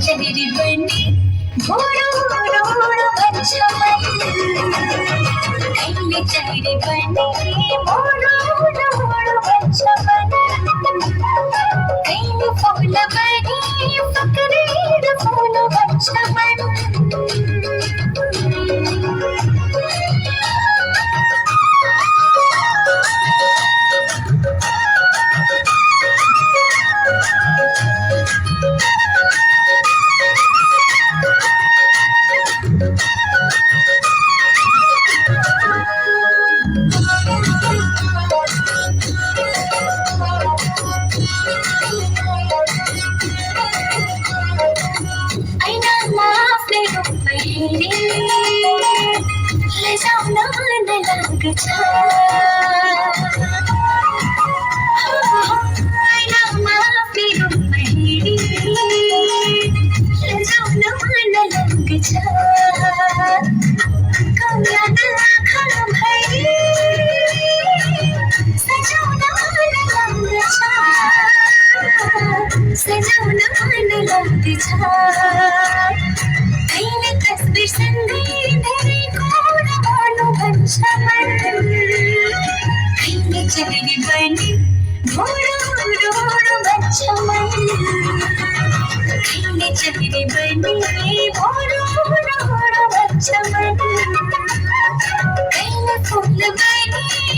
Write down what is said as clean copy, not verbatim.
चेहरे बने घोड़ो घोड़ो बच्चमन कैले चेहरे बने घोड़ो घोड़ो बच्चमन कैले फूल बने फकरीर फूल बच्चमन तस्वीर संगीत चेहरे बने घोड़ो घोड़ो बच्चमन चेहरे बने घोड़ो घोड़ो बच्चमन फूल बने